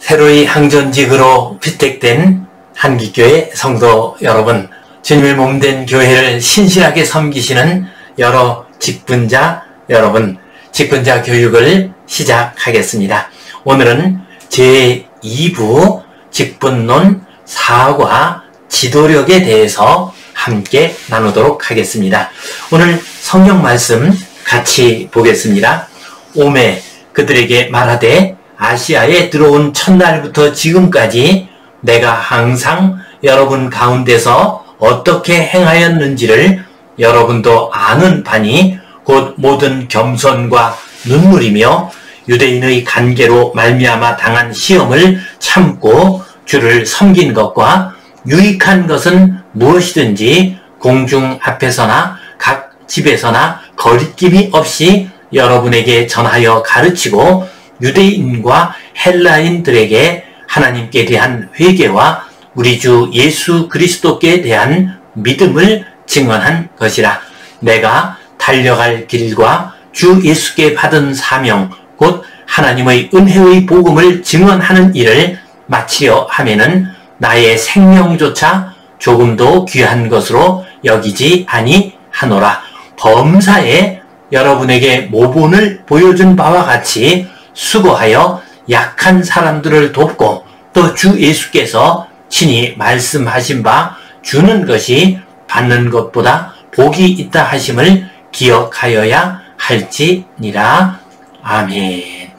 새로이 항전직으로 피택된 한기교회 성도 여러분, 주님의 몸된 교회를 신실하게 섬기시는 여러 직분자 여러분, 직분자 교육을 시작하겠습니다. 오늘은 제2부 직분론 4과 지도력에 대해서 함께 나누도록 하겠습니다. 오늘 성경 말씀 같이 보겠습니다. 오매 그들에게 말하되 아시아에 들어온 첫날부터 지금까지 내가 항상 여러분 가운데서 어떻게 행하였는지를 여러분도 아는 바니 곧 모든 겸손과 눈물이며 유대인의 관계로 말미암아 당한 시험을 참고 주를 섬긴 것과 유익한 것은 무엇이든지 공중 앞에서나 각 집에서나 거리낌이 없이 여러분에게 전하여 가르치고 유대인과 헬라인들에게 하나님께 대한 회개와 우리 주 예수 그리스도께 대한 믿음을 증언한 것이라. 내가 달려갈 길과 주 예수께 받은 사명 곧 하나님의 은혜의 복음을 증언하는 일을 마치려 하면은 나의 생명조차 조금도 귀한 것으로 여기지 아니하노라. 범사에 여러분에게 모본을 보여준 바와 같이 수고하여 약한 사람들을 돕고 또 주 예수께서 친히 말씀하신 바 주는 것이 받는 것보다 복이 있다 하심을 기억하여야 할지니라. 아멘.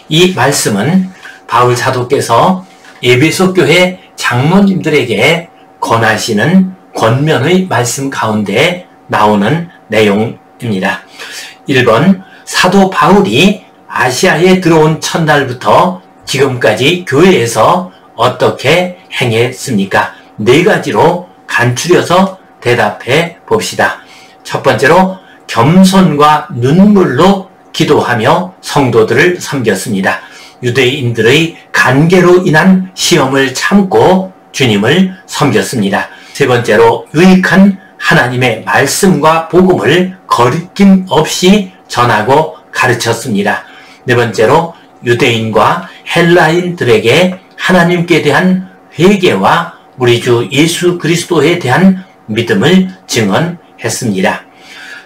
이 말씀은 바울 사도께서 에베소 교회 장로님들에게 권하시는 권면의 말씀 가운데 나오는 내용입니다. 1번, 사도 바울이 아시아에 들어온 첫날부터 지금까지 교회에서 어떻게 행했습니까? 4가지로 간추려서 대답해 봅시다. 첫 번째로 겸손과 눈물로 기도하며 성도들을 섬겼습니다. 유대인들의 간계로 인한 시험을 참고 주님을 섬겼습니다. 세 번째로 유익한 하나님의 말씀과 복음을 거리낌 없이 전하고 가르쳤습니다. 네 번째로 유대인과 헬라인들에게 하나님께 대한 회개와 우리 주 예수 그리스도에 대한 믿음을 증언했습니다.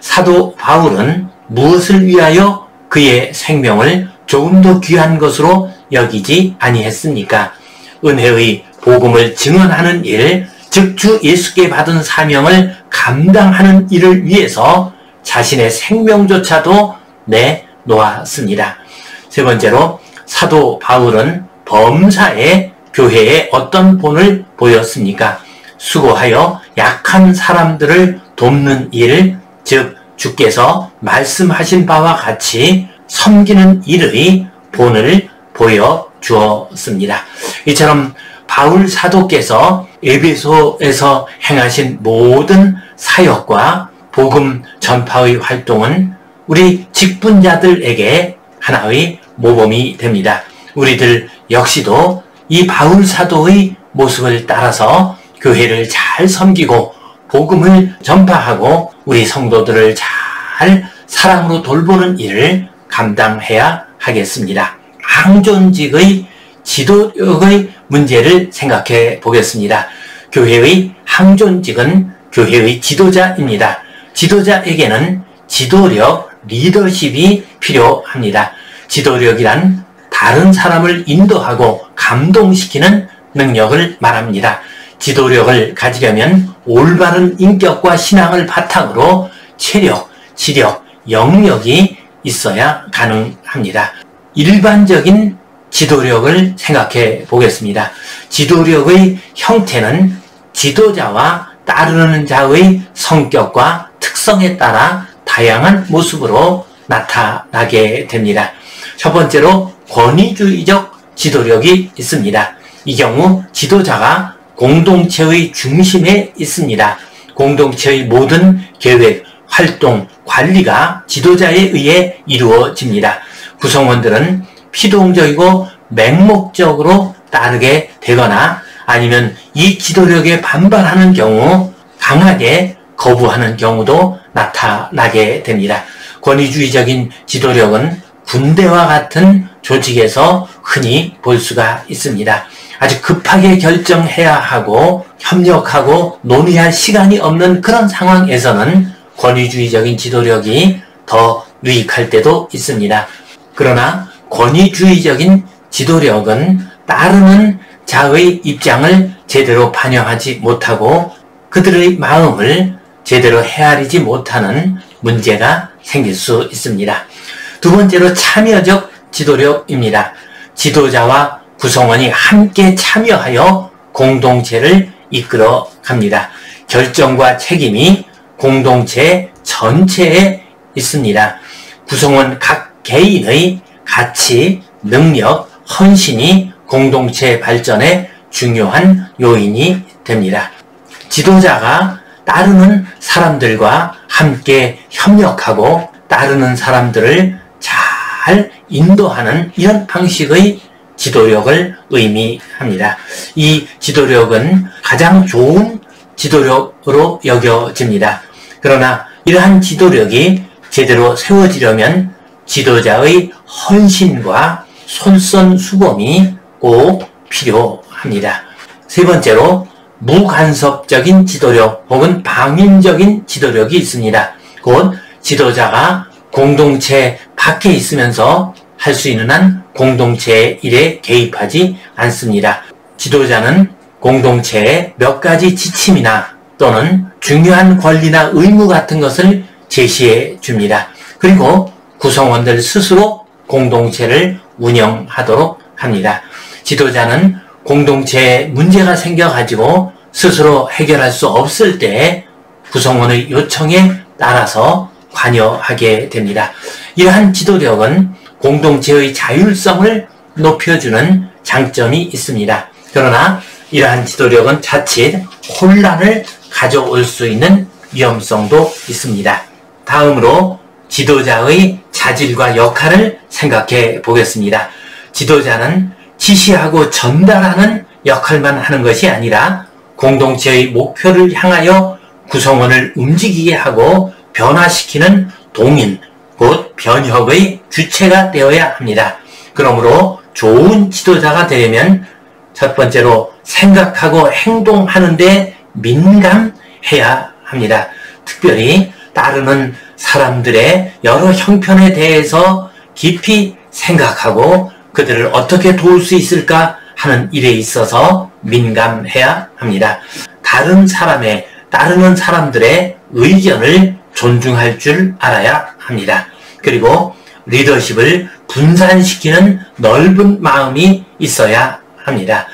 사도 바울은 무엇을 위하여 그의 생명을 조금도 귀한 것으로 여기지 아니했습니까? 은혜의 복음을 증언하는 일, 즉 주 예수께 받은 사명을 감당하는 일을 위해서 자신의 생명조차도 내놓았습니다. 세 번째로 사도 바울은 범사에 교회에 어떤 본을 보였습니까? 수고하여 약한 사람들을 돕는 일, 즉 주께서 말씀하신 바와 같이 섬기는 일의 본을 보여주었습니다. 이처럼 바울 사도께서 에베소에서 행하신 모든 사역과 복음 전파의 활동은 우리 직분자들에게 하나의 모범이 됩니다. 우리들 역시도 이 바울 사도의 모습을 따라서 교회를 잘 섬기고 복음을 전파하고 우리 성도들을 잘 사랑으로 돌보는 일을 감당해야 하겠습니다. 항존직의 지도력의 문제를 생각해 보겠습니다. 교회의 항존직은 교회의 지도자입니다. 지도자에게는 지도력, 리더십이 필요합니다. 지도력이란 다른 사람을 인도하고 감동시키는 능력을 말합니다. 지도력을 가지려면 올바른 인격과 신앙을 바탕으로 체력, 지력, 영역이 있어야 가능합니다. 일반적인 지도력을 생각해 보겠습니다. 지도력의 형태는 지도자와 따르는 자의 성격과 특성에 따라 다양한 모습으로 나타나게 됩니다. 첫 번째로 권위주의적 지도력이 있습니다. 이 경우 지도자가 공동체의 중심에 있습니다. 공동체의 모든 계획, 활동, 관리가 지도자에 의해 이루어집니다. 구성원들은 피동적이고 맹목적으로 따르게 되거나 아니면 이 지도력에 반발하는 경우 강하게 거부하는 경우도 나타나게 됩니다. 권위주의적인 지도력은 군대와 같은 조직에서 흔히 볼 수가 있습니다. 아주 급하게 결정해야 하고 협력하고 논의할 시간이 없는 그런 상황에서는 권위주의적인 지도력이 더 유익할 때도 있습니다. 그러나 권위주의적인 지도력은 따르는 자의 입장을 제대로 반영하지 못하고 그들의 마음을 제대로 헤아리지 못하는 문제가 생길 수 있습니다. 두 번째로 참여적 지도력입니다. 지도자와 구성원이 함께 참여하여 공동체를 이끌어 갑니다. 결정과 책임이 공동체 전체에 있습니다. 구성원 각 개인의 가치, 능력, 헌신이 공동체 발전에 중요한 요인이 됩니다. 지도자가 따르는 사람들과 함께 협력하고 따르는 사람들을 잘 인도하는 이런 방식의 지도력을 의미합니다. 이 지도력은 가장 좋은 지도력으로 여겨집니다. 그러나 이러한 지도력이 제대로 세워지려면 지도자의 헌신과 솔선수범이 꼭 필요합니다. 세 번째로 무간섭적인 지도력 혹은 방임적인 지도력이 있습니다. 곧 지도자가 공동체 밖에 있으면서 할 수 있는 한 공동체의 일에 개입하지 않습니다. 지도자는 공동체의 몇 가지 지침이나 또는 중요한 권리나 의무 같은 것을 제시해 줍니다. 그리고 구성원들 스스로 공동체를 운영하도록 합니다. 지도자는 공동체에 문제가 생겨가지고 스스로 해결할 수 없을 때 구성원의 요청에 따라서 관여하게 됩니다. 이러한 지도력은 공동체의 자율성을 높여주는 장점이 있습니다. 그러나 이러한 지도력은 자칫 혼란을 가져올 수 있는 위험성도 있습니다. 다음으로 지도자의 자질과 역할을 생각해 보겠습니다. 지도자는 지시하고 전달하는 역할만 하는 것이 아니라 공동체의 목표를 향하여 구성원을 움직이게 하고 변화시키는 동인, 곧 변혁의 주체가 되어야 합니다. 그러므로 좋은 지도자가 되려면 첫 번째로 생각하고 행동하는데 민감해야 합니다. 특별히 따르는 사람들의 여러 형편에 대해서 깊이 생각하고 그들을 어떻게 도울 수 있을까 하는 일에 있어서 민감해야 합니다. 따르는 사람들의 의견을 존중할 줄 알아야 합니다. 그리고 리더십을 분산시키는 넓은 마음이 있어야 합니다.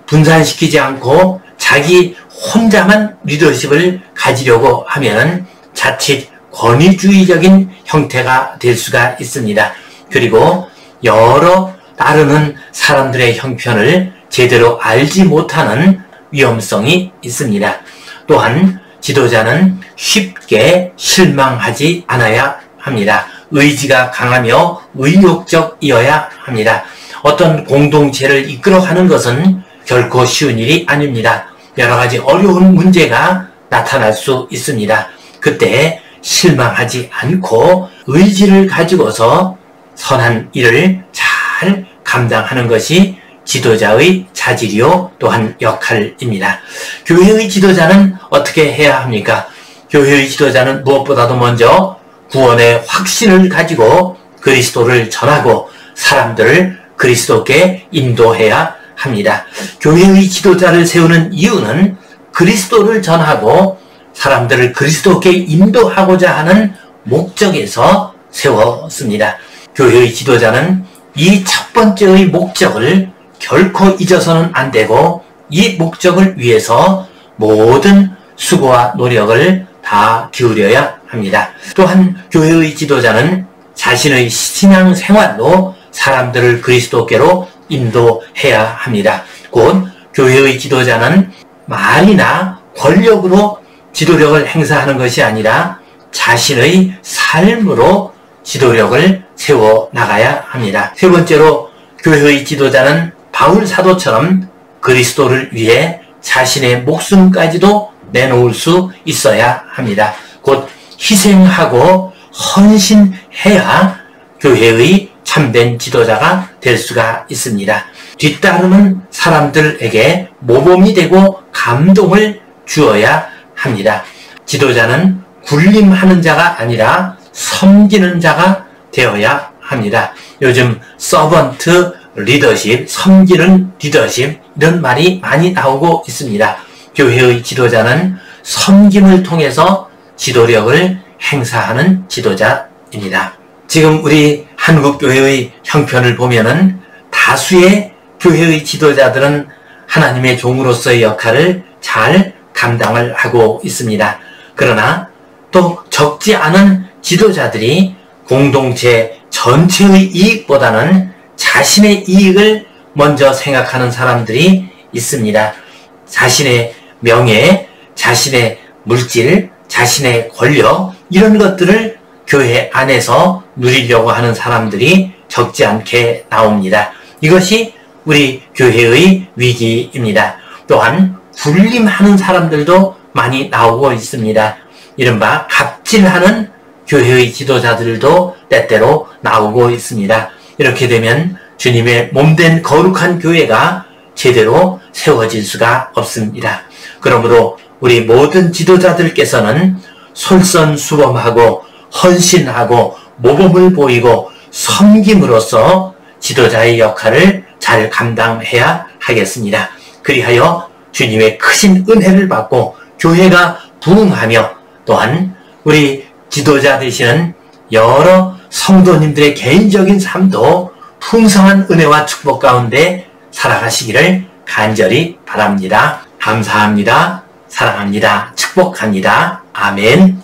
분산시키지 않고 자기 혼자만 리더십을 가지려고 하면 자칫 권위주의적인 형태가 될 수가 있습니다. 그리고 여러 따르는 사람들의 형편을 제대로 알지 못하는 위험성이 있습니다. 또한 지도자는 쉽게 실망하지 않아야 합니다. 의지가 강하며 의욕적이어야 합니다. 어떤 공동체를 이끌어가는 것은 결코 쉬운 일이 아닙니다. 여러 가지 어려운 문제가 나타날 수 있습니다. 그때 실망하지 않고 의지를 가지고서 선한 일을 잘 감당하는 것이 지도자의 자질이요 또한 역할입니다. 교회의 지도자는 어떻게 해야 합니까? 교회의 지도자는 무엇보다도 먼저 구원의 확신을 가지고 그리스도를 전하고 사람들을 그리스도께 인도해야 합니다. 교회의 지도자를 세우는 이유는 그리스도를 전하고 사람들을 그리스도께 인도하고자 하는 목적에서 세웠습니다. 교회의 지도자는 이 첫 번째의 목적을 결코 잊어서는 안 되고 이 목적을 위해서 모든 수고와 노력을 다 기울여야 합니다. 또한 교회의 지도자는 자신의 신앙생활로 사람들을 그리스도께로 인도해야 합니다. 곧 교회의 지도자는 말이나 권력으로 지도력을 행사하는 것이 아니라 자신의 삶으로 지도력을 세워나가야 합니다. 세 번째로 교회의 지도자는 바울 사도처럼 그리스도를 위해 자신의 목숨까지도 내놓을 수 있어야 합니다. 곧 희생하고 헌신해야 교회의 참된 지도자가 될 수가 있습니다. 뒤따르는 사람들에게 모범이 되고 감동을 주어야 합니다. 지도자는 군림하는 자가 아니라 섬기는 자가 되어야 합니다. 요즘 서번트 리더십, 섬기는 리더십 이런 말이 많이 나오고 있습니다. 교회의 지도자는 섬김을 통해서 지도력을 행사하는 지도자입니다. 지금 우리 한국교회의 형편을 보면은 다수의 교회의 지도자들은 하나님의 종으로서의 역할을 잘 감당을 하고 있습니다. 그러나 또 적지 않은 지도자들이 공동체 전체의 이익보다는 자신의 이익을 먼저 생각하는 사람들이 있습니다. 자신의 명예, 자신의 물질, 자신의 권력 이런 것들을 교회 안에서 누리려고 하는 사람들이 적지 않게 나옵니다. 이것이 우리 교회의 위기입니다. 또한 군림하는 사람들도 많이 나오고 있습니다. 이른바 갑질하는 교회의 지도자들도 때때로 나오고 있습니다. 이렇게 되면 주님의 몸된 거룩한 교회가 제대로 세워질 수가 없습니다. 그러므로 우리 모든 지도자들께서는 솔선수범하고 헌신하고 모범을 보이고 섬김으로써 지도자의 역할을 잘 감당해야 하겠습니다. 그리하여 주님의 크신 은혜를 받고 교회가 부흥하며 또한 우리 지도자 되시는 여러 성도님들의 개인적인 삶도 풍성한 은혜와 축복 가운데 살아가시기를 간절히 바랍니다. 감사합니다. 사랑합니다. 축복합니다. 아멘.